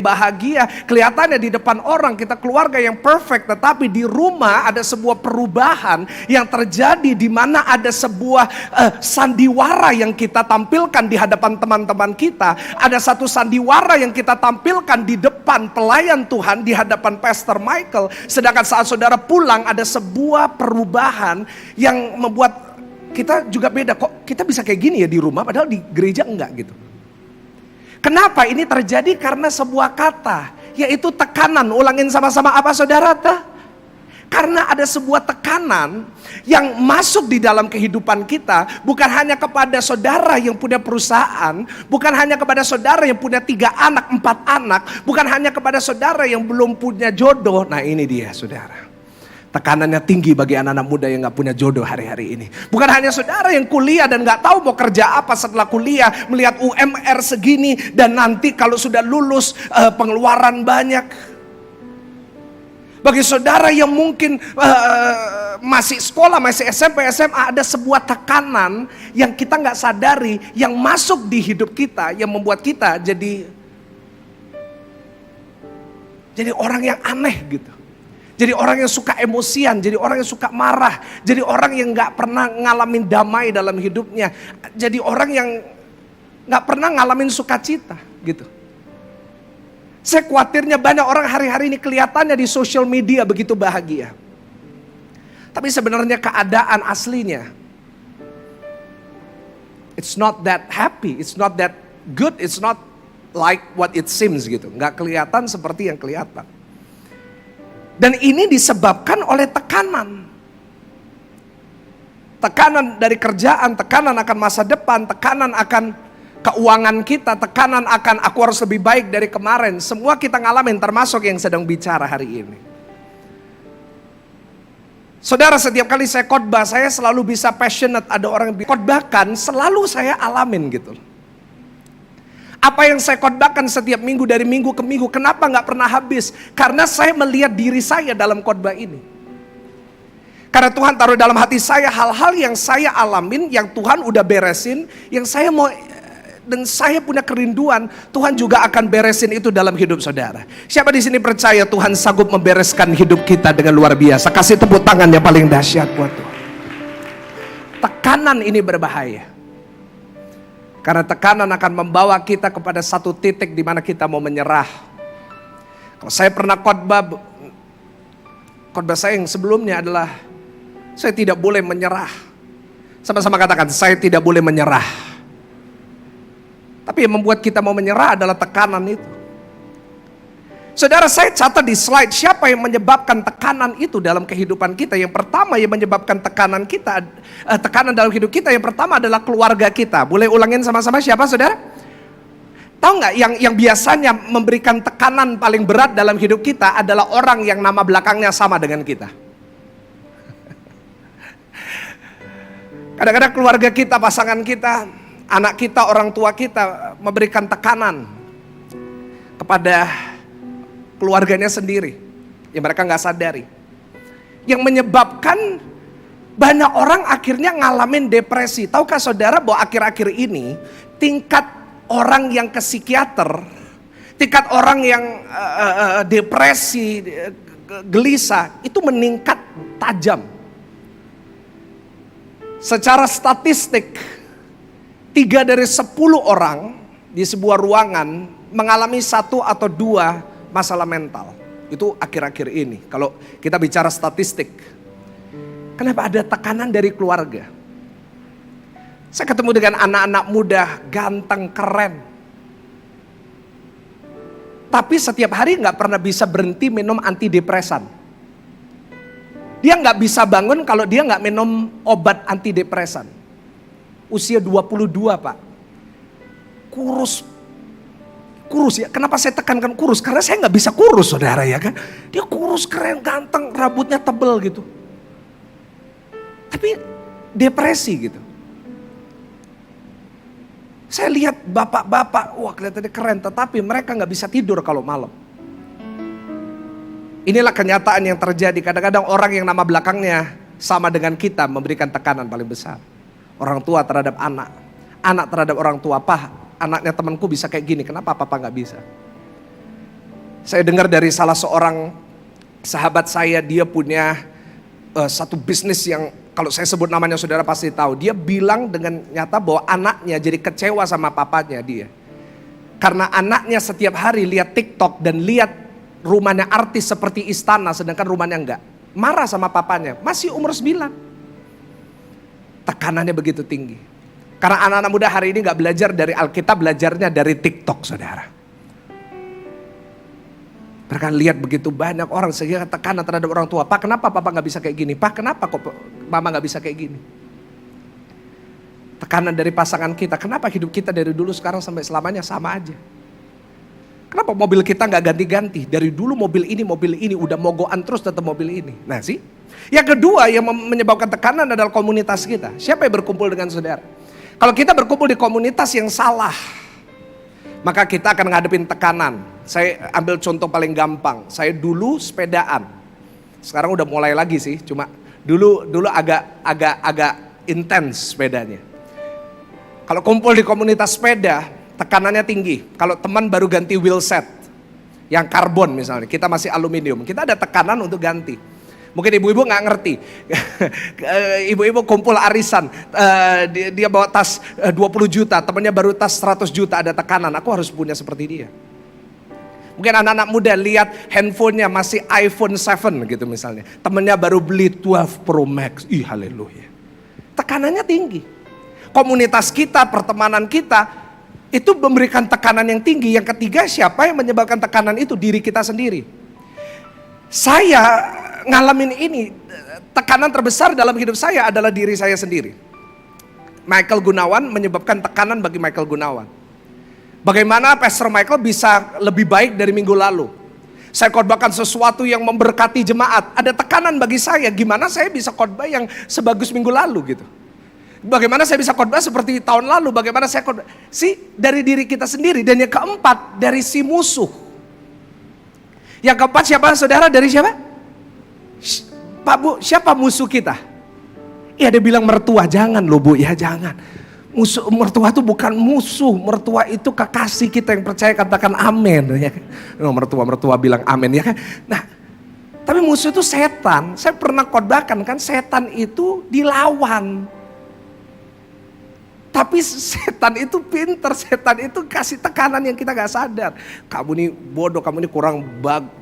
bahagia, kelihatannya di depan orang kita keluarga yang perfect, tetapi di rumah ada sebuah perubahan yang terjadi di mana ada sebuah sandiwara yang kita tampilkan di hadapan teman-teman kita. Ada satu sandiwara yang kita tampilkan di depan pelayan Tuhan, di hadapan Pastor Michael. Sedangkan saat saudara pulang ada sebuah perubahan yang membuat kita juga beda. Kok kita bisa kayak gini ya di rumah, padahal di gereja enggak gitu. Kenapa ini terjadi? Karena sebuah kata, yaitu tekanan. Ulangin sama-sama apa saudara? Karena ada sebuah tekanan yang masuk di dalam kehidupan kita. Bukan hanya kepada saudara yang punya perusahaan. Bukan hanya kepada saudara yang punya 3 anak, 4 anak. Bukan hanya kepada saudara yang belum punya jodoh. Nah ini dia saudara. Tekanannya tinggi bagi anak-anak muda yang gak punya jodoh hari-hari ini. Bukan hanya saudara yang kuliah dan gak tahu mau kerja apa setelah kuliah. Melihat UMR segini dan nanti kalau sudah lulus pengeluaran banyak. Bagi saudara yang mungkin masih sekolah, masih SMP, SMA, ada sebuah tekanan yang kita gak sadari. Yang masuk di hidup kita, yang membuat kita jadi orang yang aneh gitu. Jadi orang yang suka emosian, jadi orang yang suka marah, jadi orang yang gak pernah ngalamin damai dalam hidupnya, jadi orang yang gak pernah ngalamin sukacita gitu. Saya khawatirnya banyak orang hari-hari ini kelihatannya di social media begitu bahagia. Tapi sebenarnya keadaan aslinya, it's not that happy, it's not that good, it's not like what it seems gitu. Gak kelihatan seperti yang kelihatan. Dan ini disebabkan oleh tekanan. Tekanan dari kerjaan, tekanan akan masa depan, tekanan akan keuangan kita, tekanan akan aku harus lebih baik dari kemarin. Semua kita ngalamin termasuk yang sedang bicara hari ini. Saudara, setiap kali saya khotbah, saya selalu bisa passionate. Ada orang yang khotbahkan, selalu saya alamin gitu. Apa yang saya khotbahkan setiap minggu dari minggu ke minggu, kenapa gak pernah habis? Karena saya melihat diri saya dalam khotbah ini. Karena Tuhan taruh dalam hati saya hal-hal yang saya alamin, yang Tuhan udah beresin, yang saya mau, dan saya punya kerinduan, Tuhan juga akan beresin itu dalam hidup saudara. Siapa di sini percaya Tuhan sanggup membereskan hidup kita dengan luar biasa? Kasih tepuk tangan yang paling dahsyat buat Tuhan. Tekanan ini berbahaya. Karena tekanan akan membawa kita kepada satu titik di mana kita mau menyerah. Kalau saya pernah khotbah saya yang sebelumnya adalah saya tidak boleh menyerah. Sama-sama katakan, saya tidak boleh menyerah. Tapi yang membuat kita mau menyerah adalah tekanan itu. Saudara, saya catat di slide siapa yang menyebabkan tekanan itu dalam kehidupan kita. Yang pertama yang menyebabkan tekanan kita, tekanan dalam hidup kita, yang pertama adalah keluarga kita. Boleh ulangin sama-sama siapa saudara? Tahu nggak yang biasanya memberikan tekanan paling berat dalam hidup kita adalah orang yang nama belakangnya sama dengan kita. Kadang-kadang keluarga kita, pasangan kita, anak kita, orang tua kita memberikan tekanan kepada keluarganya sendiri yang mereka nggak sadari, yang menyebabkan banyak orang akhirnya ngalamin depresi. Tahukah saudara bahwa akhir-akhir ini tingkat orang yang ke psikiater, tingkat orang yang depresi, gelisah itu meningkat tajam. Secara statistik 3 dari 10 orang di sebuah ruangan mengalami 1 atau 2 masalah mental. Itu akhir-akhir ini. Kalau kita bicara statistik. Kenapa ada tekanan dari keluarga? Saya ketemu dengan anak-anak muda, ganteng, keren. Tapi setiap hari gak pernah bisa berhenti minum antidepresan. Dia gak bisa bangun kalau dia gak minum obat antidepresan. Usia 22 Pak. Kurus ya, kenapa saya tekankan kurus? Karena saya nggak bisa kurus saudara ya kan. Dia kurus, keren, ganteng, rambutnya tebel gitu. Tapi depresi gitu. Saya lihat bapak-bapak, wah kelihatannya keren, tetapi mereka nggak bisa tidur kalau malam. Inilah kenyataan yang terjadi. Kadang-kadang orang yang nama belakangnya sama dengan kita memberikan tekanan paling besar. Orang tua terhadap anak, anak terhadap orang tua. Anaknya temanku bisa kayak gini, kenapa papa nggak bisa? Saya dengar dari salah seorang sahabat saya, dia punya satu bisnis yang kalau saya sebut namanya saudara pasti tahu. Dia bilang dengan nyata bahwa anaknya jadi kecewa sama papanya dia. Karena anaknya setiap hari lihat TikTok dan lihat rumahnya artis seperti istana sedangkan rumahnya enggak. Marah sama papanya, masih umur 9. Tekanannya begitu tinggi. Karena anak-anak muda hari ini enggak belajar dari Alkitab, belajarnya dari TikTok saudara. Mereka lihat begitu banyak orang sehingga tekanan terhadap orang tua. Pak, kenapa papa nggak bisa kayak gini? Pak, kenapa kok mama nggak bisa kayak gini? Tekanan dari pasangan kita. Kenapa hidup kita dari dulu sekarang sampai selamanya sama aja? Kenapa mobil kita nggak ganti-ganti? Dari dulu mobil ini udah mogokan terus tetap mobil ini. Nah sih. Yang kedua yang menyebabkan tekanan adalah komunitas kita. Siapa yang berkumpul dengan saudara? Kalau kita berkumpul di komunitas yang salah, maka kita akan ngadepin tekanan. Saya ambil contoh paling gampang. Saya dulu sepedaan. Sekarang udah mulai lagi sih, cuma dulu agak intens sepedanya. Kalau kumpul di komunitas sepeda, tekanannya tinggi. Kalau teman baru ganti wheel set, yang karbon misalnya, kita masih aluminium, kita ada tekanan untuk ganti. Mungkin ibu-ibu nggak ngerti, ibu-ibu kumpul arisan, dia bawa tas 20 juta, temannya baru tas 100 juta, ada tekanan, aku harus punya seperti dia. Mungkin anak-anak muda lihat handphonenya masih iPhone 7 gitu misalnya, temannya baru beli 12 Pro Max, ih haleluya. Tekanannya tinggi. Komunitas kita, pertemanan kita, itu memberikan tekanan yang tinggi. Yang ketiga, siapa yang menyebabkan tekanan itu? Diri kita sendiri. Saya ngalamin ini, tekanan terbesar dalam hidup saya adalah diri saya sendiri. Michael Gunawan menyebabkan tekanan bagi Michael Gunawan. Bagaimana Pastor Michael bisa lebih baik dari minggu lalu? Saya khotbahkan sesuatu yang memberkati jemaat. Ada tekanan bagi saya, gimana saya bisa khotbah yang sebagus minggu lalu gitu. Bagaimana saya bisa khotbah seperti tahun lalu, bagaimana saya khotbah. Dari diri kita sendiri. Dan yang keempat, dari si musuh. Yang keempat siapa saudara? Dari siapa? Pak Bu, siapa musuh kita? Iya dia bilang mertua, jangan loh Bu, ya jangan. Mertua itu bukan musuh, mertua itu kekasih kita yang percaya, katakan amin. Ya. Mertua bilang amin ya kan. Nah, tapi musuh itu setan. Saya pernah khotbahkan kan, setan itu dilawan. Tapi setan itu pinter, setan itu kasih tekanan yang kita gak sadar. Kamu ini bodoh, kamu ini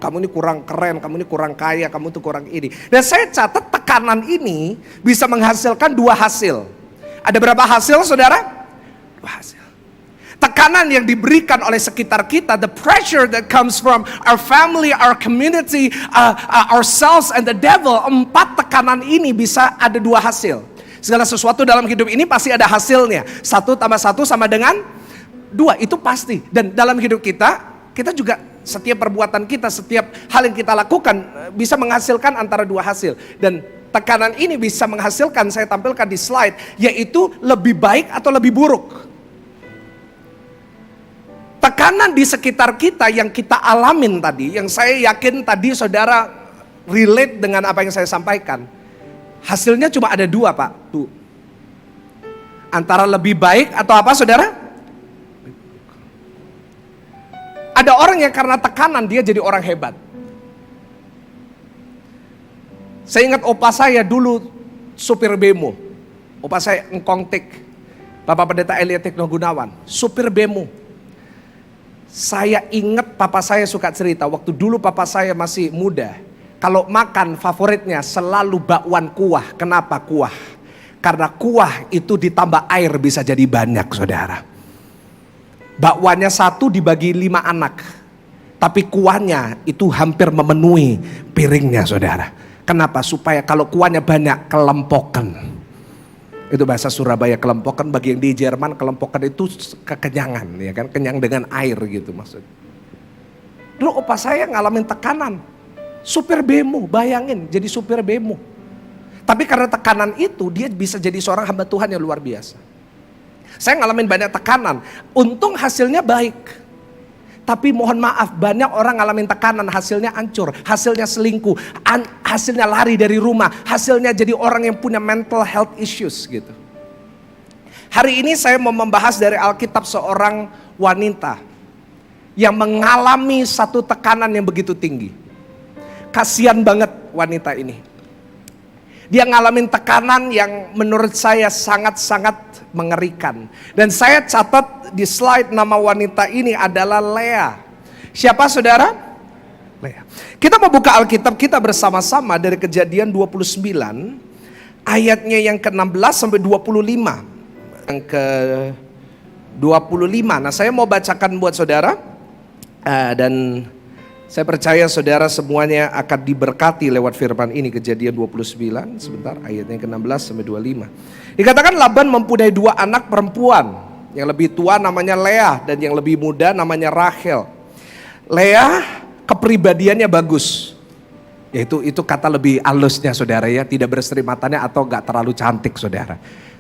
kamu ini kurang keren, kamu ini kurang kaya, kamu tuh kurang ini. Dan saya catat tekanan ini bisa menghasilkan 2 hasil. Ada berapa hasil saudara? 2 hasil. Tekanan yang diberikan oleh sekitar kita, the pressure that comes from our family, our community, ourselves and the devil. 4 tekanan ini bisa ada 2 hasil. Segala sesuatu dalam hidup ini pasti ada hasilnya. 1 tambah 1 sama dengan 2, itu pasti. Dan dalam hidup kita juga setiap perbuatan kita, setiap hal yang kita lakukan bisa menghasilkan antara 2 hasil. Dan tekanan ini bisa menghasilkan, saya tampilkan di slide, yaitu lebih baik atau lebih buruk. Tekanan di sekitar kita yang kita alamin tadi, yang saya yakin tadi saudara relate dengan apa yang saya sampaikan. Hasilnya cuma ada 2 Pak. Tuh. Antara lebih baik atau apa saudara? Ada orang yang karena tekanan dia jadi orang hebat. Saya ingat opa saya dulu supir bemo. Opa saya Ngkongtik, Bapak Pendeta Elia Tekno Gunawan, supir bemo. Saya ingat papa saya suka cerita, waktu dulu papa saya masih muda. Kalau makan favoritnya selalu bakwan kuah. Kenapa kuah? Karena kuah itu ditambah air bisa jadi banyak saudara. Bakwannya 1 dibagi 5 anak. Tapi kuahnya itu hampir memenuhi piringnya saudara. Kenapa? Supaya kalau kuahnya banyak kelempokan. Itu bahasa Surabaya, kelempokan. Bagi yang di Jerman kelempokan itu kekenyangan ya kan. Kenyang dengan air gitu maksudnya. Dulu opa saya ngalamin tekanan. Supir bemo, bayangin jadi supir bemo. Tapi karena tekanan itu dia bisa jadi seorang hamba Tuhan yang luar biasa. Saya ngalamin banyak tekanan, untung hasilnya baik. Tapi mohon maaf, banyak orang ngalamin tekanan, hasilnya hancur, hasilnya selingkuh, hasilnya lari dari rumah, hasilnya jadi orang yang punya mental health issues gitu. Hari ini saya mau membahas dari Alkitab seorang wanita yang mengalami satu tekanan yang begitu tinggi. Kasian banget wanita ini. Dia ngalamin tekanan yang menurut saya sangat-sangat mengerikan. Dan saya catat di slide nama wanita ini adalah Lea. Siapa saudara? Lea. Kita mau buka Alkitab kita bersama-sama dari Kejadian 29 ayatnya yang ke-16 sampai 25. Yang ke-25. Nah, saya mau bacakan buat saudara. Dan saya percaya saudara semuanya akan diberkati lewat firman ini. Kejadian 29, sebentar, ayatnya ke-16 sampai 25. Dikatakan Laban mempunyai 2 anak perempuan. Yang lebih tua namanya Lea dan yang lebih muda namanya Rachel. Lea kepribadiannya bagus. Yaitu itu kata lebih halusnya saudara ya, tidak berseri matanya atau gak terlalu cantik saudara.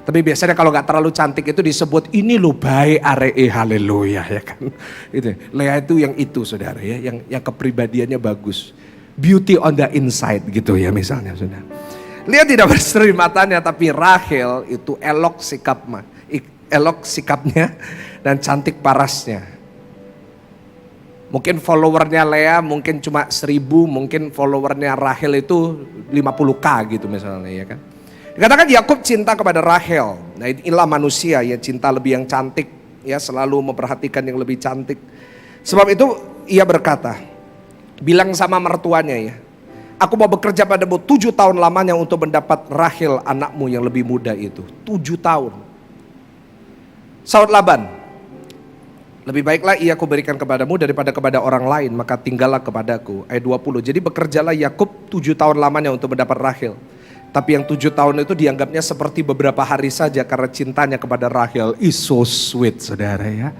Tapi biasanya kalau gak terlalu cantik itu disebut ini lo baik aree haleluya ya kan. Itu Lea itu yang itu saudara ya, yang kepribadiannya bagus. Beauty on the inside gitu ya misalnya saudara. Lea tidak berseri matanya, tapi Rachel itu elok sikapnya dan cantik parasnya. Mungkin followernya Lea mungkin cuma 1000, mungkin followernya Rachel itu 50k gitu misalnya ya kan. Dikatakan Yakub cinta kepada Rachel. Nah, inilah manusia ya, cinta lebih yang cantik ya, selalu memperhatikan yang lebih cantik. Sebab itu ia berkata, bilang sama mertuanya ya, aku mau bekerja padamu 7 tahun lamanya untuk mendapat Rachel anakmu yang lebih muda itu. 7 tahun. Saud Laban, lebih baiklah ia aku berikan kepadamu daripada kepada orang lain, maka tinggallah kepadaku. Ayat 20, jadi bekerjalah Yakub 7 tahun lamanya untuk mendapat Rachel. Tapi yang 7 tahun itu dianggapnya seperti beberapa hari saja karena cintanya kepada Rachel. Is so sweet saudara ya.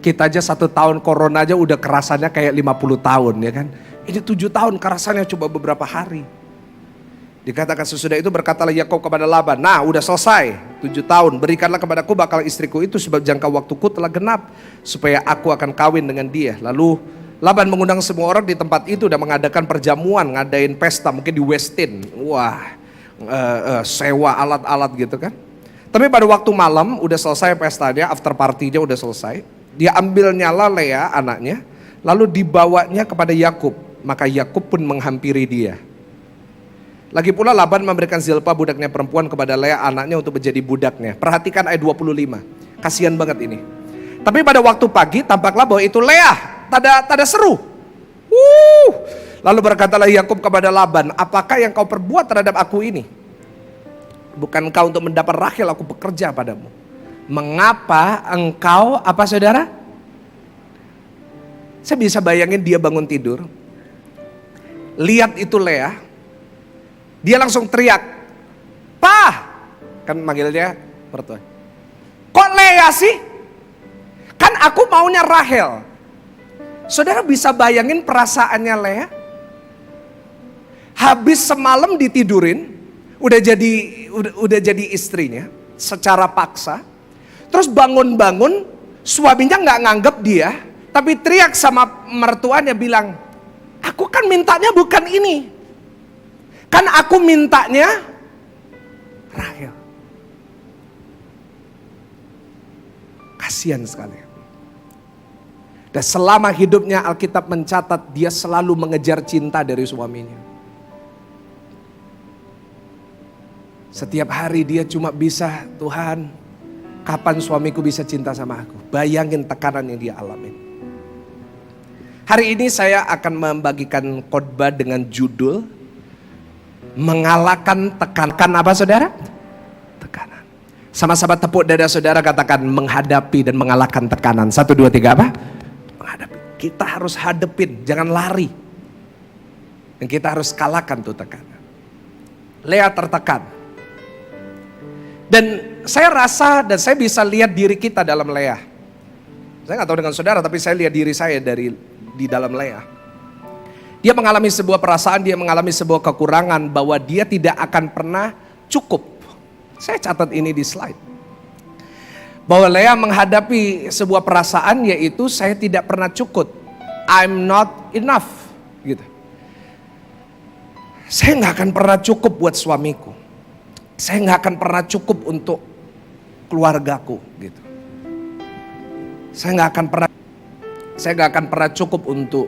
Kita aja 1 tahun corona aja udah kerasannya kayak 50 tahun ya kan. Ini 7 tahun kerasannya cuma beberapa hari. Dikatakan sesudah itu berkatalah Yakub kepada Laban, nah udah selesai 7 tahun, berikanlah kepadaku bakal istriku itu sebab jangka waktuku telah genap, supaya aku akan kawin dengan dia. Lalu Laban mengundang semua orang di tempat itu dan mengadakan perjamuan, ngadain pesta mungkin di Westin. Wah, sewa alat-alat gitu kan. Tapi pada waktu malam udah selesai pestanya, after party-nya udah selesai. Dia ambil nyala Lea anaknya, lalu dibawanya kepada Yakub. Maka Yakub pun menghampiri dia. Lagi pula Laban memberikan Zilpa budaknya perempuan kepada Lea anaknya untuk menjadi budaknya. Perhatikan ayat 25. Kasihan banget ini. Tapi pada waktu pagi tampaklah bahwa itu Lea, tada seru. Lalu berkatalah Yakub kepada Laban, apakah yang kau perbuat terhadap aku ini? Bukankah untuk mendapat Rachel aku bekerja padamu? Mengapa engkau, apa saudara? Saya bisa bayangin dia bangun tidur, lihat itu Lea, dia langsung teriak, "Pah!" Kan manggilnya mertua. "Kok Lea sih? Kan aku maunya Rachel." Saudara bisa bayangin perasaannya Lea? Habis semalam ditidurin, udah jadi istrinya secara paksa. Terus bangun-bangun, suaminya nggak nganggep dia, tapi teriak sama mertuanya bilang, "Aku kan mintanya bukan ini. Kan aku mintanya Rachel." Kasihan sekali. Dan selama hidupnya Alkitab mencatat dia selalu mengejar cinta dari suaminya. Setiap hari dia cuma bisa, Tuhan, kapan suamiku bisa cinta sama aku? Bayangin tekanan yang dia alami. Hari ini saya akan membagikan khotbah dengan judul mengalahkan tekanan. Apa saudara? Tekanan. Sama-sama tepuk dada saudara, katakan menghadapi dan mengalahkan tekanan. 1, 2, 3 apa? Menghadapi. Kita harus hadepin, jangan lari. Dan kita harus kalahkan tuh tekanan. Lea tertekan. Dan saya rasa dan saya bisa lihat diri kita dalam Lea. Saya nggak tahu dengan saudara, tapi saya lihat diri saya di dalam Lea. Dia mengalami sebuah perasaan, dia mengalami sebuah kekurangan bahwa dia tidak akan pernah cukup. Saya catat ini di slide. Bahwa Lea menghadapi sebuah perasaan yaitu saya tidak pernah cukup. I'm not enough. Gitu. Saya nggak akan pernah cukup buat suamiku. Saya nggak akan pernah cukup untuk keluargaku. Gitu. Saya nggak akan pernah. Saya gak akan pernah cukup untuk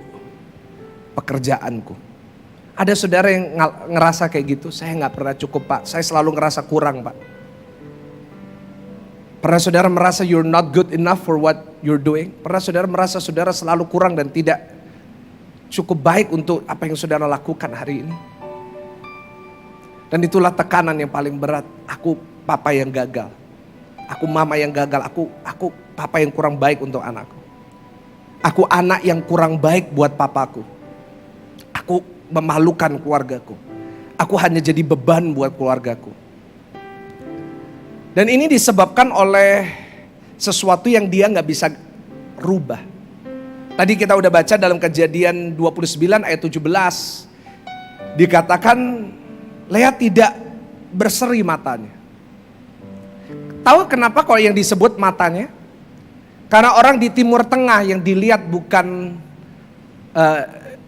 pekerjaanku. Ada saudara yang ngerasa kayak gitu, saya gak pernah cukup Pak, saya selalu ngerasa kurang Pak. Pernah saudara merasa you're not good enough for what you're doing? Pernah saudara merasa saudara selalu kurang dan tidak cukup baik untuk apa yang saudara lakukan hari ini? Dan itulah tekanan yang paling berat. Aku papa yang gagal, aku mama yang gagal, aku papa yang kurang baik untuk anakku. Aku anak yang kurang baik buat papaku. Aku memalukan keluargaku. Aku hanya jadi beban buat keluargaku. Dan ini disebabkan oleh sesuatu yang dia gak bisa rubah. Tadi kita udah baca dalam Kejadian 29 ayat 17. Dikatakan Lea tidak berseri matanya. Tahu kenapa kalau yang disebut matanya? Karena orang di Timur Tengah yang dilihat bukan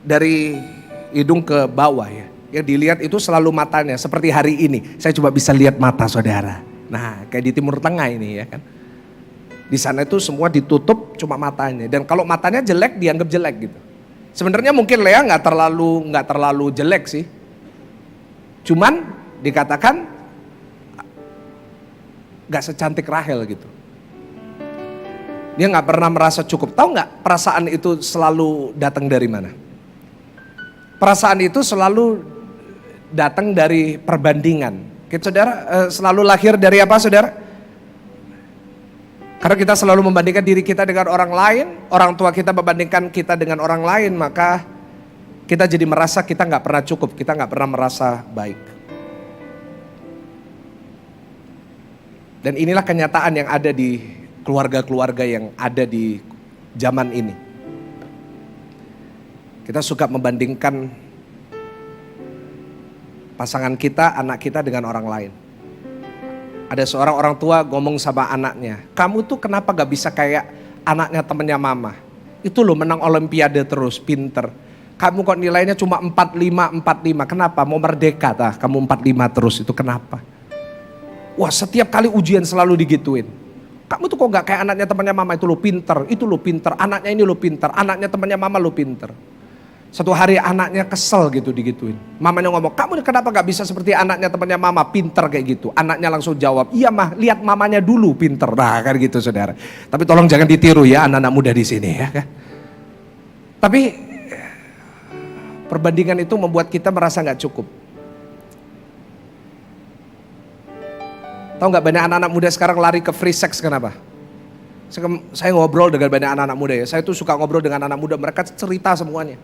dari hidung ke bawah ya. Yang dilihat itu selalu matanya. Seperti hari ini, saya coba bisa lihat mata saudara. Nah, kayak di Timur Tengah ini ya kan. Di sana itu semua ditutup cuma matanya. Dan kalau matanya jelek dianggap jelek gitu. Sebenarnya mungkin Lea nggak terlalu jelek sih. Cuman dikatakan nggak secantik Rahel gitu. Dia nggak pernah merasa cukup. Tahu nggak perasaan itu selalu datang dari mana? Perasaan itu selalu datang dari perbandingan. Kita saudara selalu lahir dari apa saudara? Karena kita selalu membandingkan diri kita dengan orang lain. Orang tua kita membandingkan kita dengan orang lain. Maka kita jadi merasa kita nggak pernah cukup. Kita nggak pernah merasa baik. Dan inilah kenyataan yang ada di keluarga-keluarga yang ada di zaman ini. Kita suka membandingkan pasangan kita, anak kita dengan orang lain. Ada seorang orang tua ngomong sama anaknya, kamu tuh kenapa gak bisa kayak anaknya temennya mama? Itu loh menang olimpiade terus, pinter. Kamu kok nilainya cuma 45, kenapa? Mau merdeka tah, kamu 45 terus, itu kenapa? Wah, setiap kali ujian selalu digituin. Kamu tuh kok gak kayak anaknya temannya mama, itu lo pinter, anaknya ini lo pinter, anaknya temannya mama lo pinter. Satu hari anaknya kesel gitu digituin. Mamanya ngomong, kamu kenapa gak bisa seperti anaknya temannya mama, pinter kayak gitu. Anaknya langsung jawab, iya mah, lihat mamanya dulu pinter. Nah kan gitu saudara. Tapi tolong jangan ditiru ya anak-anak muda di sini ya. Tapi perbandingan itu membuat kita merasa gak cukup. Tahu gak banyak anak-anak muda sekarang lari ke free sex, kenapa? Saya ngobrol dengan banyak anak-anak muda ya. Saya tuh suka ngobrol dengan anak muda, mereka cerita semuanya.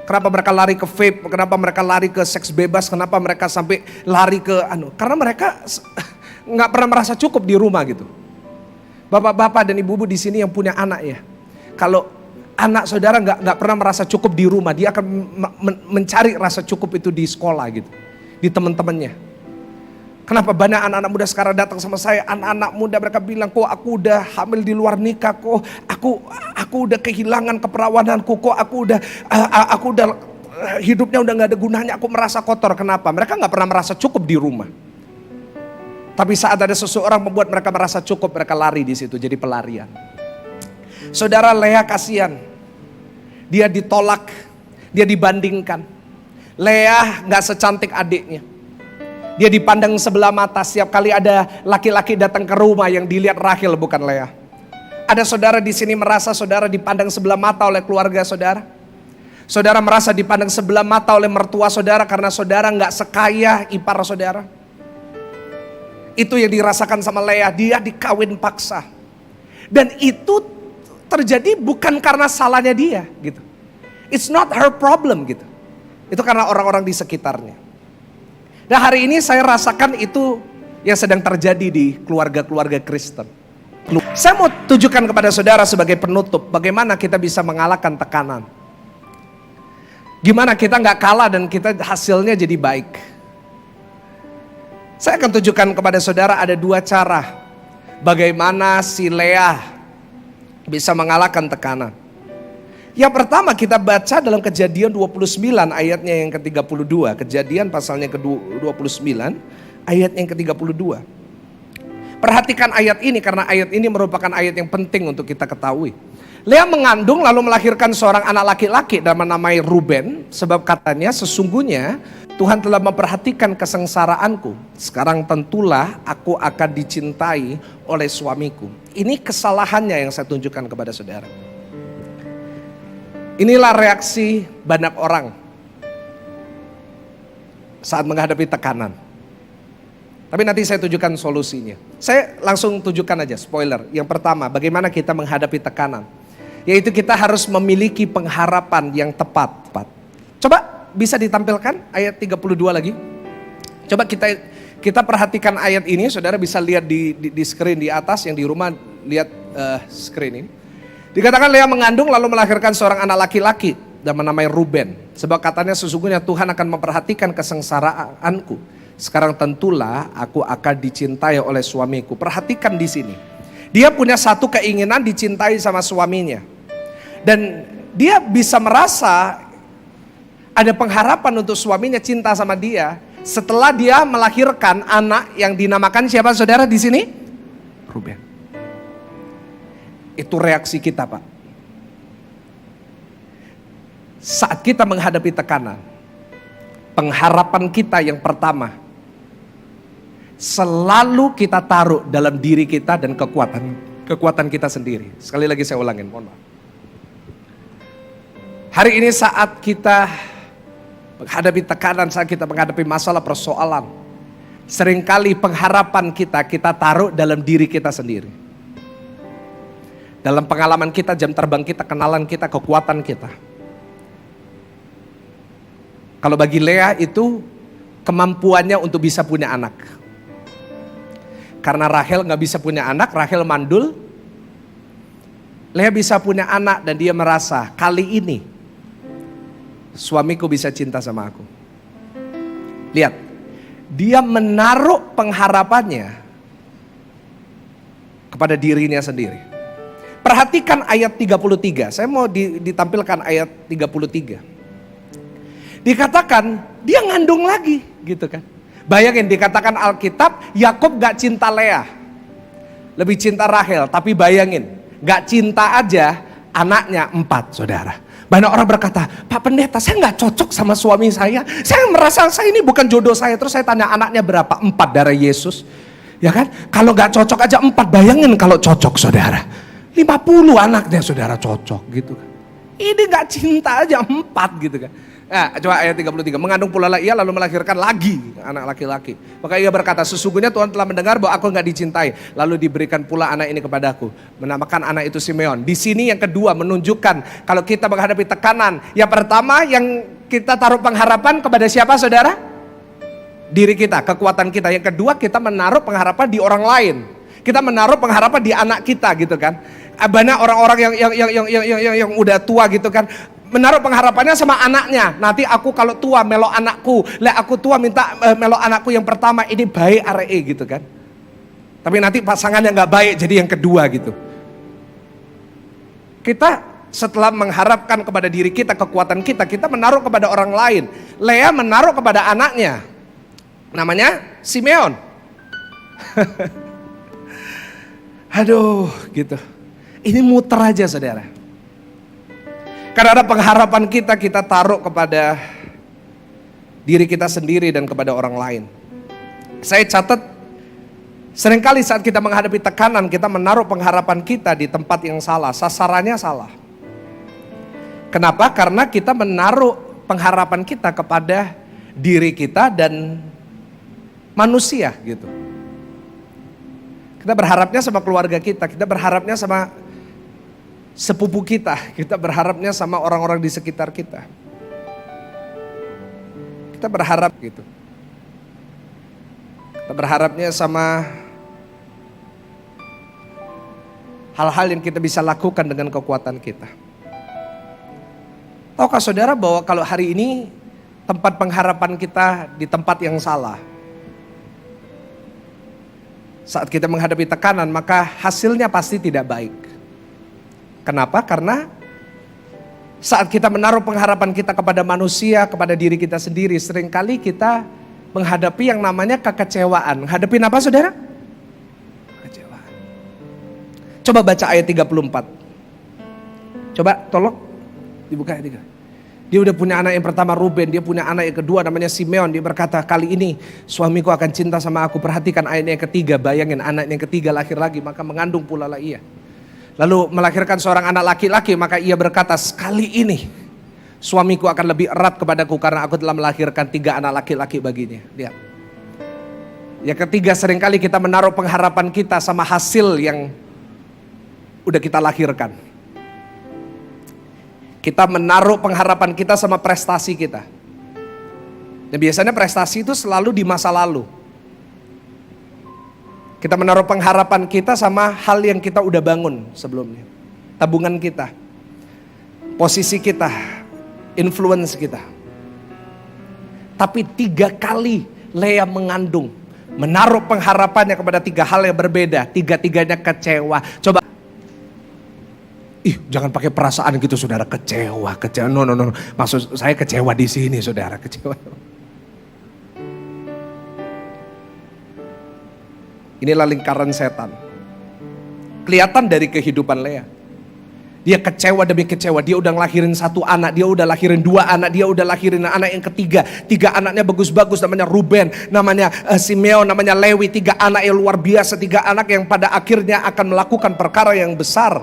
Kenapa mereka lari ke vape, kenapa mereka lari ke seks bebas, kenapa mereka sampai lari ke karena mereka nggak pernah merasa cukup di rumah gitu. Bapak-bapak dan ibu-ibu di sini yang punya anak ya, kalau anak saudara nggak pernah merasa cukup di rumah, dia akan mencari rasa cukup itu di sekolah gitu, di teman-temannya. Kenapa banyak anak-anak muda sekarang datang sama saya, anak-anak muda mereka bilang, kok aku udah hamil di luar nikah, kok aku udah kehilangan keperawananku, kok aku udah hidupnya udah nggak ada gunanya, aku merasa kotor. Kenapa? Mereka nggak pernah merasa cukup di rumah. Tapi saat ada seseorang membuat mereka merasa cukup, mereka lari di situ, jadi pelarian. Saudara Lea kasihan, dia ditolak, dia dibandingkan. Lea nggak secantik adiknya. Dia dipandang sebelah mata setiap kali ada laki-laki datang ke rumah yang dilihat Rahel bukan Lea. Ada saudara di sini merasa saudara dipandang sebelah mata oleh keluarga saudara. Saudara merasa dipandang sebelah mata oleh mertua saudara karena saudara nggak sekaya ipar saudara. Itu yang dirasakan sama Lea, dia dikawin paksa. Dan itu terjadi bukan karena salahnya dia gitu. It's not her problem gitu. Itu karena orang-orang di sekitarnya. Nah hari ini saya rasakan itu yang sedang terjadi di keluarga-keluarga Kristen. Saya mau tunjukkan kepada saudara sebagai penutup bagaimana kita bisa mengalahkan tekanan. Gimana kita nggak kalah dan kita hasilnya jadi baik. Saya akan tunjukkan kepada saudara ada dua cara bagaimana si Lea bisa mengalahkan tekanan. Yang pertama kita baca dalam Kejadian 29 ayatnya yang ke-32. Kejadian pasalnya ke-29 ayat yang ke-32. Perhatikan ayat ini karena ayat ini merupakan ayat yang penting untuk kita ketahui. Lea mengandung lalu melahirkan seorang anak laki-laki dan menamai Ruben, sebab katanya sesungguhnya Tuhan telah memperhatikan kesengsaraanku. Sekarang tentulah aku akan dicintai oleh suamiku. Ini kesalahannya yang saya tunjukkan kepada saudara. Inilah reaksi banyak orang saat menghadapi tekanan. Tapi nanti saya tunjukkan solusinya. Saya langsung tunjukkan aja, spoiler. Yang pertama, bagaimana kita menghadapi tekanan. Yaitu kita harus memiliki pengharapan yang tepat. Coba bisa ditampilkan ayat 32 lagi. Coba kita perhatikan ayat ini, saudara bisa lihat di screen di atas, yang di rumah lihat screen ini. Dikatakan Lea mengandung lalu melahirkan seorang anak laki-laki dan menamai Ruben. Sebab katanya sesungguhnya Tuhan akan memperhatikan kesengsaraanku. Sekarang tentulah aku akan dicintai oleh suamiku. Perhatikan di sini. Dia punya satu keinginan dicintai sama suaminya. Dan dia bisa merasa ada pengharapan untuk suaminya cinta sama dia setelah dia melahirkan anak yang dinamakan siapa saudara di sini? Ruben. Itu reaksi kita, Pak. Saat kita menghadapi tekanan, pengharapan kita yang pertama selalu kita taruh dalam diri kita dan kekuatan kita sendiri. Sekali lagi saya ulangin, mohon maaf. Hari ini saat kita menghadapi tekanan, saat kita menghadapi masalah persoalan, seringkali pengharapan kita taruh dalam diri kita sendiri. Dalam pengalaman kita, jam terbang kita, kenalan kita, kekuatan kita. Kalau bagi Lea itu kemampuannya untuk bisa punya anak. Karena Rahel gak bisa punya anak, Rahel mandul. Lea bisa punya anak dan dia merasa kali ini suamiku bisa cinta sama aku. Lihat, dia menaruh pengharapannya kepada dirinya sendiri. Perhatikan ayat 33. Saya mau ditampilkan ayat 33. Dikatakan dia ngandung lagi, gitu kan. Bayangin, dikatakan Alkitab Yakub gak cinta Lea, lebih cinta Rahel. Tapi bayangin, gak cinta aja, anaknya 4, saudara. Banyak orang berkata, Pak Pendeta, saya gak cocok sama suami saya. Saya merasa saya ini bukan jodoh saya. Terus saya tanya, anaknya berapa? 4 darah Yesus. Ya kan? Kalau gak cocok aja 4, bayangin kalau cocok, saudara. 50 anaknya, saudara, cocok gitu kan. Ini gak cinta aja 4 gitu kan. Nah, coba ayat 33. Mengandung pula ia lalu melahirkan lagi anak laki-laki. Maka ia berkata, sesungguhnya Tuhan telah mendengar bahwa aku gak dicintai. Lalu diberikan pula anak ini kepadaku. Menamakan anak itu Simeon. Di sini yang kedua menunjukkan kalau kita menghadapi tekanan. Yang pertama yang kita taruh pengharapan kepada siapa, saudara? Diri kita, kekuatan kita. Yang kedua kita menaruh pengharapan di orang lain. Kita menaruh pengharapan di anak kita gitu kan. Banyak orang-orang yang udah tua gitu kan, menaruh pengharapannya sama anaknya. Nanti aku kalau tua melok anakku, aku tua minta melok anakku yang pertama ini baik RE gitu kan. Tapi nanti pasangannya nggak baik jadi yang kedua gitu. Kita setelah mengharapkan kepada diri kita, kekuatan kita menaruh kepada orang lain. Lea menaruh kepada anaknya, namanya Simeon. Aduh gitu. Ini muter aja, saudara. Karena ada pengharapan kita taruh kepada diri kita sendiri dan kepada orang lain. Saya catat, seringkali saat kita menghadapi tekanan, kita menaruh pengharapan kita di tempat yang salah, sasarannya salah. Kenapa? Karena kita menaruh pengharapan kita kepada diri kita dan manusia gitu. Kita berharapnya sama keluarga kita berharapnya sama sepupu kita berharapnya sama orang-orang di sekitar kita. Kita berharap gitu. Kita berharapnya sama hal-hal yang kita bisa lakukan dengan kekuatan kita. Tahukah saudara bahwa kalau hari ini tempat pengharapan kita di tempat yang salah, saat kita menghadapi tekanan maka hasilnya pasti tidak baik. Kenapa? Karena saat kita menaruh pengharapan kita kepada manusia, kepada diri kita sendiri, seringkali kita menghadapi yang namanya kekecewaan. Menghadapi apa, saudara? Kekecewaan. Coba baca ayat 34. Coba tolong dibuka ayat 3. Dia udah punya anak yang pertama Ruben, dia punya anak yang kedua namanya Simeon. Dia berkata, kali ini suamiku akan cinta sama aku. Perhatikan ayat yang ketiga, bayangin anak yang ketiga lahir lagi, maka mengandung pula lah ia. Lalu melahirkan seorang anak laki-laki, maka ia berkata, sekali ini suamiku akan lebih erat kepadaku karena aku telah melahirkan 3 anak laki-laki baginya. Lihat. Yang ketiga, seringkali kita menaruh pengharapan kita sama hasil yang udah kita lahirkan. Kita menaruh pengharapan kita sama prestasi kita. Dan biasanya prestasi itu selalu di masa lalu. Kita menaruh pengharapan kita sama hal yang kita udah bangun sebelumnya. Tabungan kita, posisi kita, influence kita. Tapi 3 kali Lea mengandung, menaruh pengharapannya kepada 3 hal yang berbeda. 3-tiganya kecewa. Coba. Jangan pakai perasaan gitu saudara, kecewa. No. Maksud saya kecewa di sini saudara, kecewa. Inilah lingkaran setan. Kelihatan dari kehidupan Lea. Dia kecewa demi kecewa. Dia udah ngelahirin 1 anak, dia udah lahirin 2 anak, dia udah lahirin anak yang ketiga. 3 anaknya bagus-bagus, namanya Ruben, namanya Simeon, namanya Lewi. 3 anak yang luar biasa, 3 anak yang pada akhirnya akan melakukan perkara yang besar.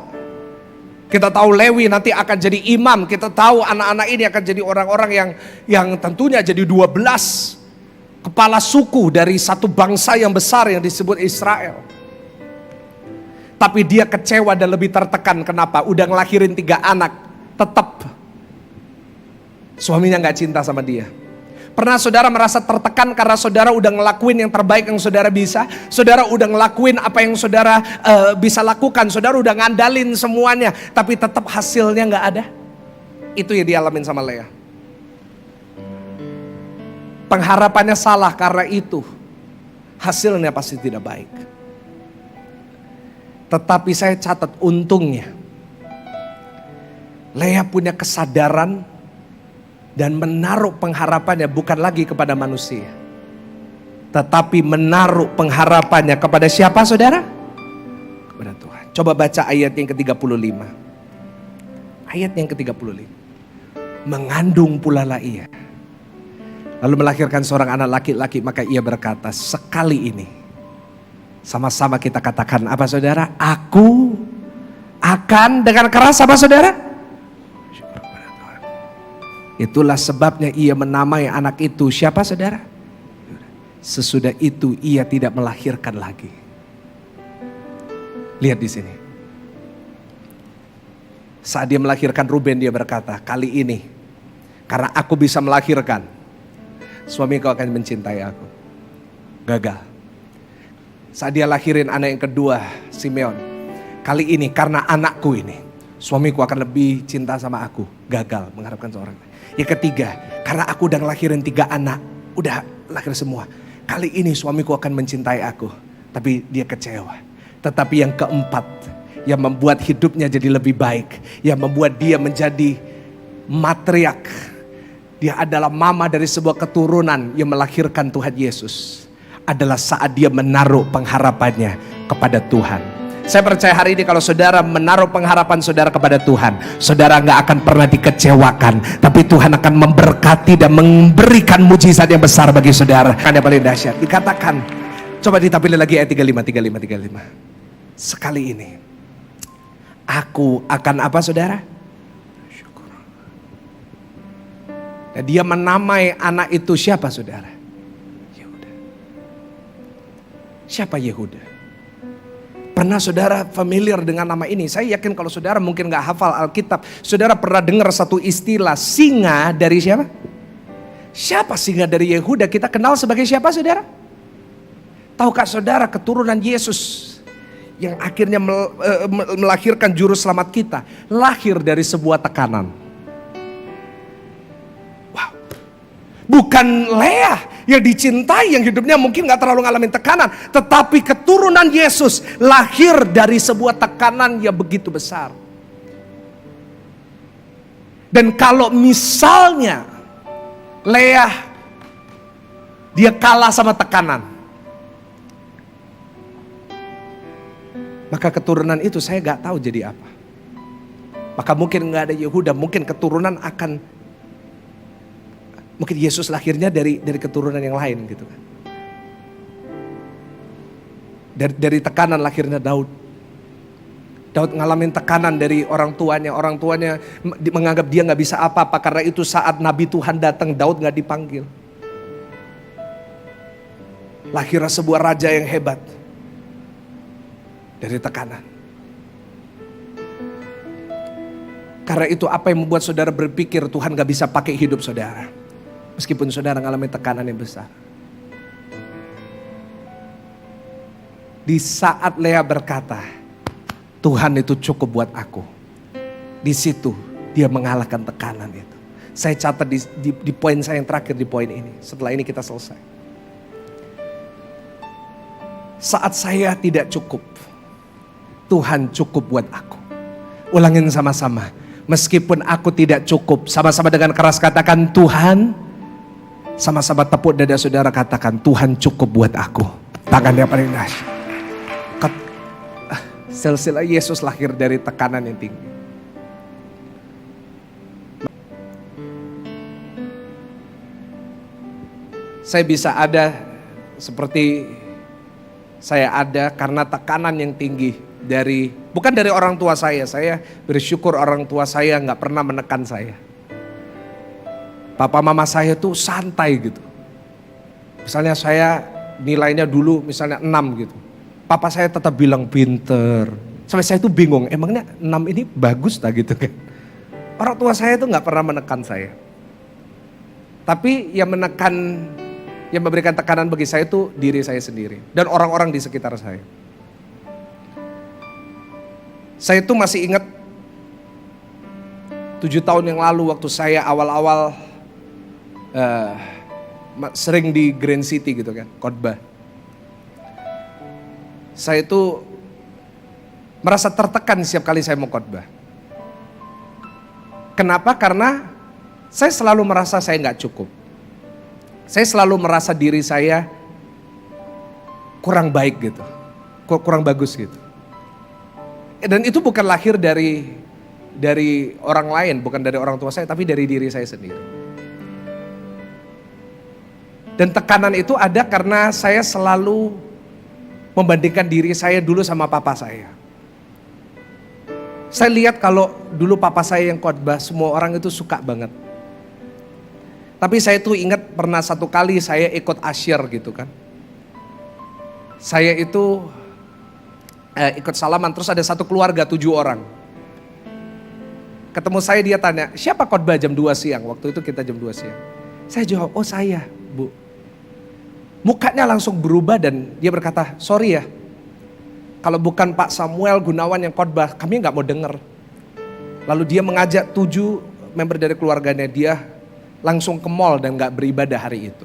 Kita tahu Lewi nanti akan jadi imam. Kita tahu anak-anak ini akan jadi orang-orang yang tentunya jadi 12 kepala suku dari satu bangsa yang besar yang disebut Israel. Tapi dia kecewa dan lebih tertekan. Kenapa? Udah ngelahirin 3 anak, tetap suaminya gak cinta sama dia. Pernah saudara merasa tertekan karena saudara udah ngelakuin yang terbaik yang saudara bisa? Saudara udah ngelakuin apa yang saudara bisa lakukan. Saudara udah ngandalin semuanya, tapi tetap hasilnya gak ada. Itu yang dialamin sama Lea. Pengharapannya salah, karena itu hasilnya pasti tidak baik. Tetapi saya catat untungnya Lea punya kesadaran dan menaruh pengharapannya bukan lagi kepada manusia, tetapi menaruh pengharapannya kepada siapa saudara? Kepada Tuhan. Coba baca ayat yang ke-35. Ayat yang ke-35. Mengandung pula lah ia, lalu melahirkan seorang anak laki-laki, maka ia berkata, sekali ini sama-sama kita katakan apa saudara? Aku akan dengan keras apa saudara? Itulah sebabnya ia menamai anak itu siapa saudara? Sesudah itu ia tidak melahirkan lagi. Lihat di sini. Saat dia melahirkan Ruben, dia berkata, kali ini karena aku bisa melahirkan, suamiku akan mencintai aku. Gagal. Saat dia lahirin anak yang kedua, Simeon, kali ini karena anakku ini, suamiku akan lebih cinta sama aku. Gagal mengharapkan seorang. Yang ketiga, karena aku udah ngelahirin 3 anak, udah lahir semua. Kali ini suamiku akan mencintai aku, tapi dia kecewa. Tetapi yang keempat, yang membuat hidupnya jadi lebih baik, yang membuat dia menjadi matriark, dia adalah mama dari sebuah keturunan yang melahirkan Tuhan Yesus, adalah saat dia menaruh pengharapannya kepada Tuhan. Saya percaya hari ini kalau saudara menaruh pengharapan saudara kepada Tuhan, saudara gak akan pernah dikecewakan, tapi Tuhan akan memberkati dan memberikan mujizat yang besar bagi saudara. Yang paling dahsyat dikatakan, coba ditampilkan lagi ayat 35. Sekali ini aku akan apa saudara? Syukur. Dan dia menamai anak itu siapa saudara? Yehuda. Siapa Yehuda? Pernah saudara familiar dengan nama ini? Saya yakin kalau saudara mungkin gak hafal Alkitab, saudara pernah dengar satu istilah singa dari siapa? Siapa singa dari Yehuda? Kita kenal sebagai siapa saudara? Tahukah saudara keturunan Yesus yang akhirnya melahirkan juru selamat kita, lahir dari sebuah tekanan. Wow. Bukan Lea yang dicintai, yang hidupnya mungkin gak terlalu ngalamin tekanan, tetapi keturunan Yesus lahir dari sebuah tekanan yang begitu besar. Dan kalau misalnya Lea dia kalah sama tekanan, maka keturunan itu saya gak tahu jadi apa. Maka mungkin nggak ada Yehuda, mungkin keturunan mungkin Yesus lahirnya dari keturunan yang lain gitu kan. Dari tekanan lahirnya Daud. Daud ngalamin tekanan dari orang tuanya menganggap dia nggak bisa apa-apa, karena itu saat Nabi Tuhan datang Daud nggak dipanggil. Lahirnya sebuah raja yang hebat dari tekanan. Karena itu apa yang membuat saudara berpikir Tuhan gak bisa pakai hidup saudara, meskipun saudara mengalami tekanan yang besar. Di saat Lea berkata, Tuhan itu cukup buat aku, di situ dia mengalahkan tekanan itu. Saya catat di poin saya yang terakhir, di poin ini. Setelah ini kita selesai. Saat saya tidak cukup, Tuhan cukup buat aku. Ulangin sama-sama. Meskipun aku tidak cukup, sama-sama dengan keras katakan Tuhan. Sama-sama tepuk dada saudara, katakan Tuhan cukup buat aku. Tangannya paling dahsyat. Silsilah Yesus lahir dari tekanan yang tinggi. Saya bisa ada seperti saya ada karena tekanan yang tinggi bukan dari orang tua saya. Saya bersyukur orang tua saya nggak pernah menekan saya. Papa mama saya tuh santai gitu. Misalnya saya nilainya dulu misalnya 6 gitu. Papa saya tetap bilang pinter. Sampai saya tuh bingung, emangnya 6 ini bagus tak gitu kan. Orang tua saya tuh gak pernah menekan saya. Tapi yang memberikan tekanan bagi saya itu diri saya sendiri. Dan orang-orang di sekitar saya. Saya tuh masih ingat 7 tahun yang lalu waktu saya awal-awal sering di Grand City gitu kan, khotbah. Saya itu merasa tertekan setiap kali saya mau khotbah. Kenapa? Karena saya selalu merasa saya nggak cukup. Saya selalu merasa diri saya kurang baik gitu, kurang bagus gitu. Dan itu bukan lahir dari orang lain, bukan dari orang tua saya, tapi dari diri saya sendiri. Dan tekanan itu ada karena saya selalu membandingkan diri saya dulu sama papa saya. Saya lihat kalau dulu papa saya yang khotbah, semua orang itu suka banget. Tapi saya tuh ingat pernah satu kali saya ikut asyir gitu kan. Saya itu ikut salaman, terus ada satu keluarga 7 orang. Ketemu saya, dia tanya, siapa khotbah jam 2 siang? Waktu itu kita jam 2 siang. Saya jawab, oh saya Bu. Mukanya langsung berubah dan dia berkata, sorry ya, kalau bukan Pak Samuel Gunawan yang khotbah, kami gak mau dengar. Lalu dia mengajak 7 member dari keluarganya, dia langsung ke mall dan gak beribadah hari itu.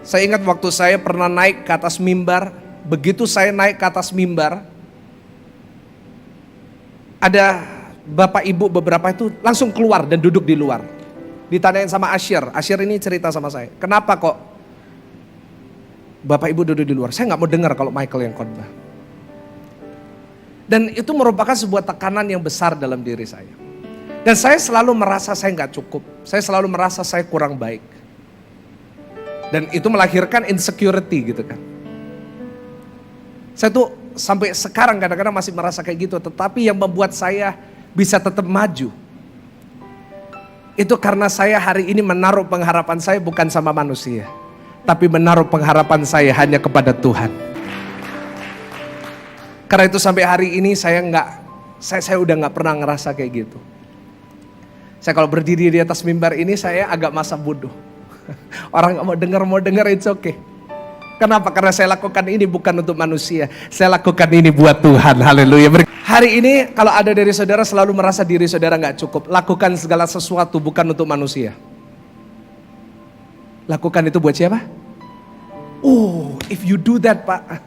Saya ingat waktu saya pernah naik ke atas mimbar, begitu saya naik ke atas mimbar, ada bapak ibu beberapa itu langsung keluar dan duduk di luar. Ditanyain sama Asyir ini cerita sama saya, kenapa kok bapak ibu duduk di luar? Saya gak mau dengar kalau Michael yang khotbah. Dan itu merupakan sebuah tekanan yang besar dalam diri saya. Dan saya selalu merasa saya gak cukup, saya selalu merasa saya kurang baik. Dan itu melahirkan insecurity gitu kan. Saya tuh sampai sekarang kadang-kadang masih merasa kayak gitu, tetapi yang membuat saya bisa tetap maju, itu karena saya hari ini menaruh pengharapan saya bukan sama manusia, tapi menaruh pengharapan saya hanya kepada Tuhan. Karena itu sampai hari ini saya udah nggak pernah ngerasa kayak gitu. Saya kalau berdiri di atas mimbar ini saya agak masa bodoh. Orang nggak mau dengar it's okay. Kenapa? Karena saya lakukan ini bukan untuk manusia, saya lakukan ini buat Tuhan. Haleluya. Hari ini kalau ada dari saudara selalu merasa diri saudara gak cukup, lakukan segala sesuatu bukan untuk manusia. Lakukan itu buat siapa? Oh, if you do that Pak,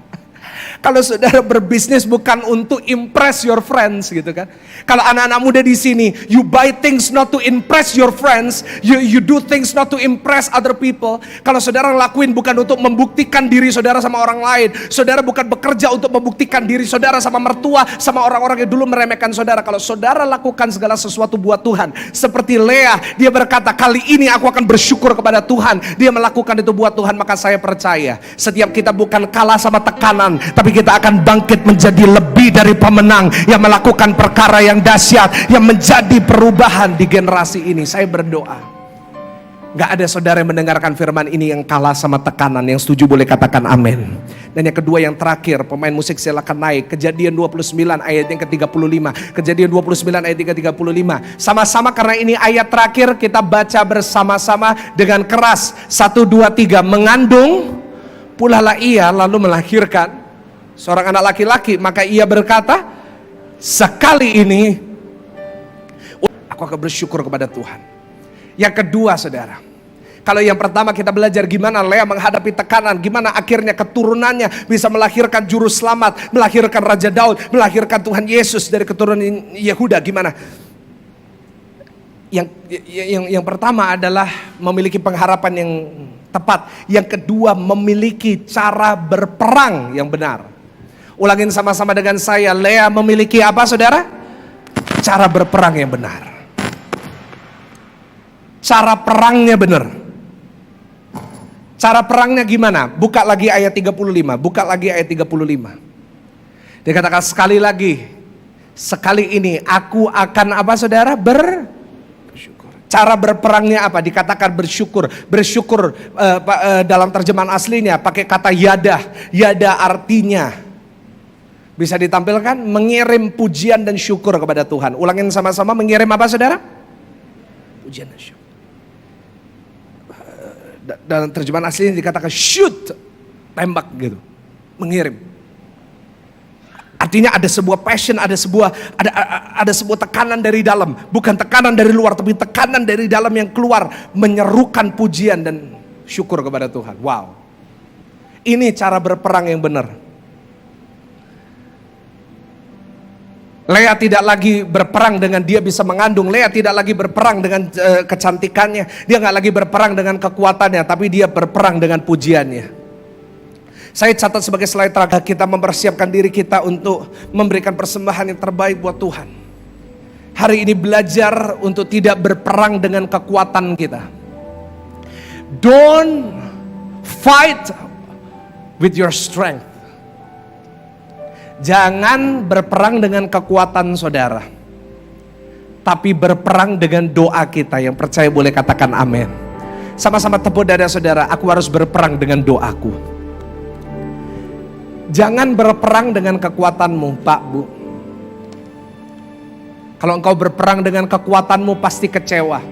Kalau saudara berbisnis bukan untuk impress your friends gitu kan. Kalau anak-anak muda di sini, you buy things not to impress your friends, you do things not to impress other people. Kalau saudara lakuin bukan untuk membuktikan diri saudara sama orang lain. Saudara bukan bekerja untuk membuktikan diri saudara sama mertua, sama orang-orang yang dulu meremehkan saudara. Kalau saudara lakukan segala sesuatu buat Tuhan, seperti Lea, dia berkata, kali ini aku akan bersyukur kepada Tuhan. Dia melakukan itu buat Tuhan, maka saya percaya setiap kita bukan kalah sama tekanan, tapi kita akan bangkit menjadi lebih dari pemenang yang melakukan perkara yang dahsyat, yang menjadi perubahan di generasi ini. Saya berdoa gak ada saudara yang mendengarkan firman ini yang kalah sama tekanan. Yang setuju boleh katakan amin. Dan yang kedua, yang terakhir, pemain musik silakan naik. Kejadian 29 ayat yang ke-35. Kejadian 29 ayat yang ke-35. Sama-sama, karena ini ayat terakhir, kita baca bersama-sama dengan keras. 1, 2, 3. Mengandung pulalah ia, lalu melahirkan seorang anak laki-laki. Maka ia berkata, sekali ini aku akan bersyukur kepada Tuhan. Yang kedua saudara, kalau yang pertama kita belajar gimana Lea menghadapi tekanan, gimana akhirnya keturunannya bisa melahirkan juru selamat, melahirkan Raja Daud, melahirkan Tuhan Yesus dari keturunan Yehuda. Gimana? Yang pertama adalah memiliki pengharapan yang tepat. Yang kedua, memiliki cara berperang yang benar. Ulangin sama-sama dengan saya. Lea memiliki apa saudara? Cara berperang yang benar. Cara perangnya benar. Cara perangnya gimana? Buka lagi ayat 35. Buka lagi ayat 35. Dia katakan sekali lagi, sekali ini aku akan apa saudara? Bersyukur. Cara berperangnya apa? Dikatakan bersyukur. Bersyukur dalam terjemahan aslinya pakai kata yada. Yada artinya, bisa ditampilkan, mengirim pujian dan syukur kepada Tuhan. Ulangin sama-sama, mengirim apa saudara? Pujian dan syukur. Dalam terjemahan aslinya dikatakan shoot, tembak gitu, mengirim. Artinya ada sebuah passion, ada sebuah tekanan dari dalam, bukan tekanan dari luar, tapi tekanan dari dalam yang keluar, menyerukan pujian dan syukur kepada Tuhan. Wow, ini cara berperang yang benar. Lea tidak lagi berperang dengan dia bisa mengandung. Lea tidak lagi berperang dengan kecantikannya. Dia gak lagi berperang dengan kekuatannya, tapi dia berperang dengan pujiannya. Saya catat sebagai slide terakhir, kita mempersiapkan diri kita untuk memberikan persembahan yang terbaik buat Tuhan. Hari ini belajar untuk tidak berperang dengan kekuatan kita. Don't fight with your strength. Jangan berperang dengan kekuatan saudara, tapi berperang dengan doa kita. Yang percaya boleh katakan amin. Sama-sama tepuk dada saudara, aku harus berperang dengan doaku. Jangan berperang dengan kekuatanmu, Pak, Bu. Kalau engkau berperang dengan kekuatanmu pasti kecewa,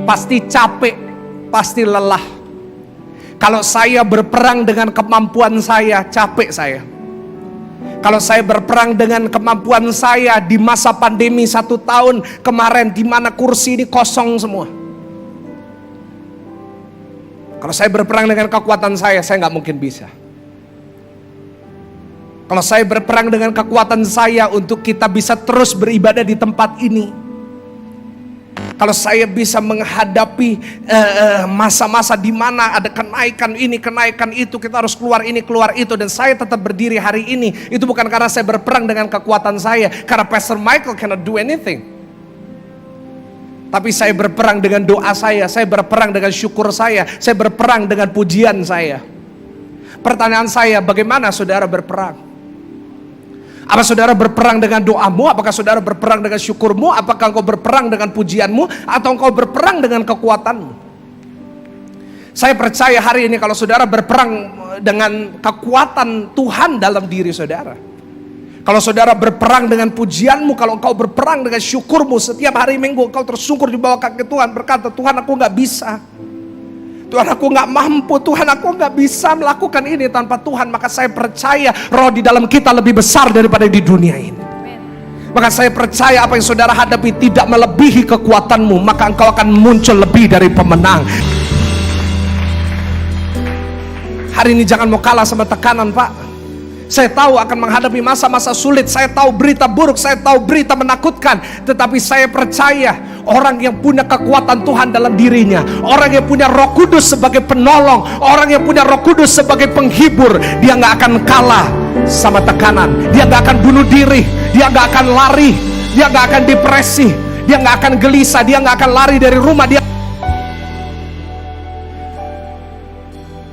pasti capek, pasti lelah. Kalau saya berperang dengan kemampuan saya, capek saya. Kalau saya berperang dengan kemampuan saya di masa pandemi 1 tahun kemarin, di mana kursi ini kosong semua. Kalau saya berperang dengan kekuatan saya nggak mungkin bisa. Kalau saya berperang dengan kekuatan saya untuk kita bisa terus beribadah di tempat ini, kalau saya bisa menghadapi masa-masa di mana ada kenaikan ini, kenaikan itu, kita harus keluar ini, keluar itu, dan saya tetap berdiri hari ini, itu bukan karena saya berperang dengan kekuatan saya, karena Pastor Michael cannot do anything. Tapi saya berperang dengan doa saya berperang dengan syukur saya berperang dengan pujian saya. Pertanyaan saya, bagaimana saudara berperang? Apa saudara berperang dengan doamu? Apakah saudara berperang dengan syukurmu? Apakah engkau berperang dengan pujianmu? Atau engkau berperang dengan kekuatanmu? Saya percaya hari ini kalau saudara berperang dengan kekuatan Tuhan dalam diri saudara, kalau saudara berperang dengan pujianmu, kalau engkau berperang dengan syukurmu, setiap hari Minggu engkau tersungkur di bawah kaki Tuhan, berkata, Tuhan, aku gak bisa, Tuhan, aku gak mampu, Tuhan, aku gak bisa melakukan ini tanpa Tuhan. Maka saya percaya roh di dalam kita lebih besar daripada di dunia ini. Maka saya percaya apa yang saudara hadapi tidak melebihi kekuatanmu, maka engkau akan muncul lebih dari pemenang. Hari ini jangan mau kalah sama tekanan, Pak. Saya tahu akan menghadapi masa-masa sulit. Saya tahu berita buruk, saya tahu berita menakutkan. Tetapi saya percaya orang yang punya kekuatan Tuhan dalam dirinya, orang yang punya Roh Kudus sebagai penolong, orang yang punya Roh Kudus sebagai penghibur, dia gak akan kalah sama tekanan. Dia gak akan bunuh diri, dia gak akan lari, dia gak akan depresi, dia gak akan gelisah, dia gak akan lari dari rumah dia.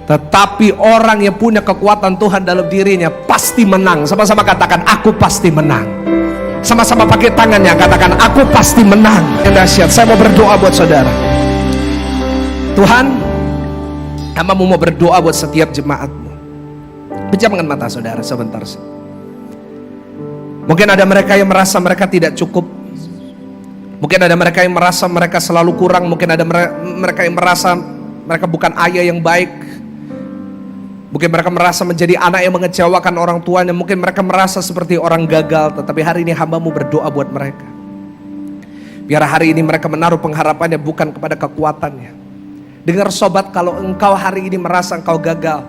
Tetapi orang yang punya kekuatan Tuhan dalam dirinya pasti menang. Sama-sama katakan, aku pasti menang. Sama-sama pakai tangannya katakan, aku pasti menang. Yang dahsyat, saya mau berdoa buat saudara. Tuhan, hamba-Mu mau berdoa buat setiap jemaat-Mu. Pejamkan mata saudara sebentar. Mungkin ada mereka yang merasa mereka tidak cukup. Mungkin ada mereka yang merasa mereka selalu kurang. Mungkin ada mereka yang merasa mereka bukan ayah yang baik. Mungkin mereka merasa menjadi anak yang mengecewakan orang tuanya. Mungkin mereka merasa seperti orang gagal. Tetapi hari ini hamba-Mu berdoa buat mereka. Biar hari ini mereka menaruh pengharapannya bukan kepada kekuatannya. Dengar sobat, kalau engkau hari ini merasa engkau gagal,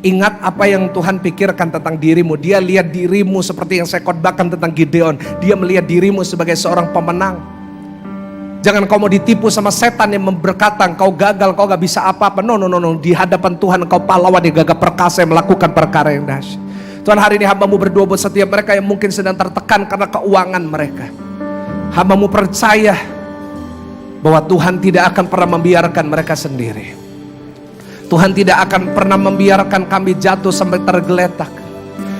ingat apa yang Tuhan pikirkan tentang dirimu. Dia lihat dirimu seperti yang saya khotbahkan tentang Gideon. Dia melihat dirimu sebagai seorang pemenang. Jangan kau mau ditipu sama setan yang berkata kau gagal, kau gak bisa apa-apa. No. Di hadapan Tuhan kau pahlawan yang gagah perkasa yang melakukan perkara yang dahsyat. Tuhan, hari ini hamba-Mu berdoa buat setiap mereka yang mungkin sedang tertekan karena keuangan mereka. Hamba-Mu percaya bahwa Tuhan tidak akan pernah membiarkan mereka sendiri. Tuhan tidak akan pernah membiarkan kami jatuh sampai tergeletak.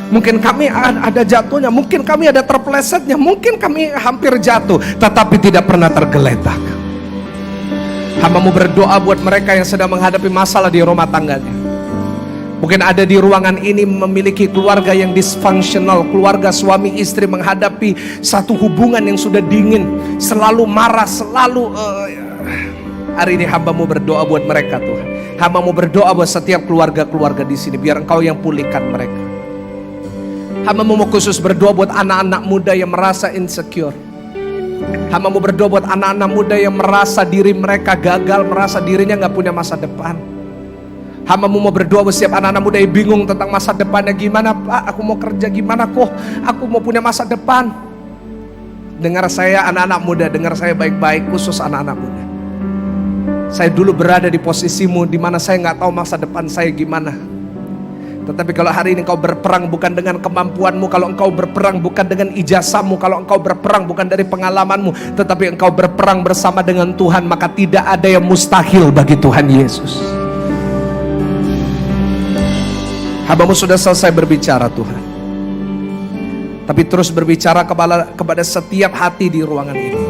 Mungkin kami ada jatuhnya, mungkin kami ada terpelesetnya, mungkin kami hampir jatuh, tetapi tidak pernah tergeletak. Hamba-Mu berdoa buat mereka yang sedang menghadapi masalah di rumah tangganya. Mungkin ada di ruangan ini memiliki keluarga yang dysfunctional, keluarga suami istri menghadapi satu hubungan yang sudah dingin, selalu marah, selalu hari ini hamba-Mu berdoa buat mereka Tuhan. Hamba-Mu berdoa buat setiap keluarga-keluarga di sini, biar Engkau yang pulihkan mereka. Hamba-Mu mau khusus berdoa buat anak-anak muda yang merasa insecure. Hamba-Mu berdoa buat anak-anak muda yang merasa diri mereka gagal, merasa dirinya gak punya masa depan. Hamba-Mu mau berdoa buat setiap anak-anak muda yang bingung tentang masa depannya. Gimana Pak, aku mau kerja gimana kok, aku mau punya masa depan. Dengar saya anak-anak muda, dengar saya baik-baik, khusus anak-anak muda. Saya dulu berada di posisimu di mana saya gak tahu masa depan saya gimana. Tetapi kalau hari ini engkau berperang bukan dengan kemampuanmu, kalau engkau berperang bukan dengan ijazahmu, kalau engkau berperang bukan dari pengalamanmu, tetapi engkau berperang bersama dengan Tuhan, maka tidak ada yang mustahil bagi Tuhan Yesus. Hamba-Mu sudah selesai berbicara Tuhan, tapi terus berbicara kepada setiap hati di ruangan ini.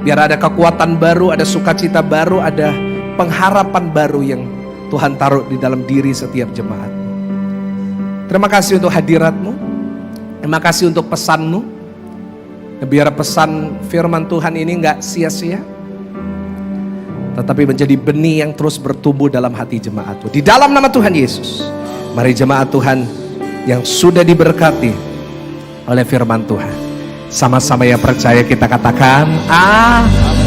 Biar ada kekuatan baru, ada sukacita baru, ada pengharapan baru yang Tuhan taruh di dalam diri setiap jemaat. Terima kasih untuk hadirat-Mu. Terima kasih untuk pesan-Mu. Biar pesan firman Tuhan ini gak sia-sia, tetapi menjadi benih yang terus bertumbuh dalam hati jemaat-Mu. Di dalam nama Tuhan Yesus, mari jemaat Tuhan yang sudah diberkati oleh firman Tuhan, sama-sama yang percaya kita katakan amin.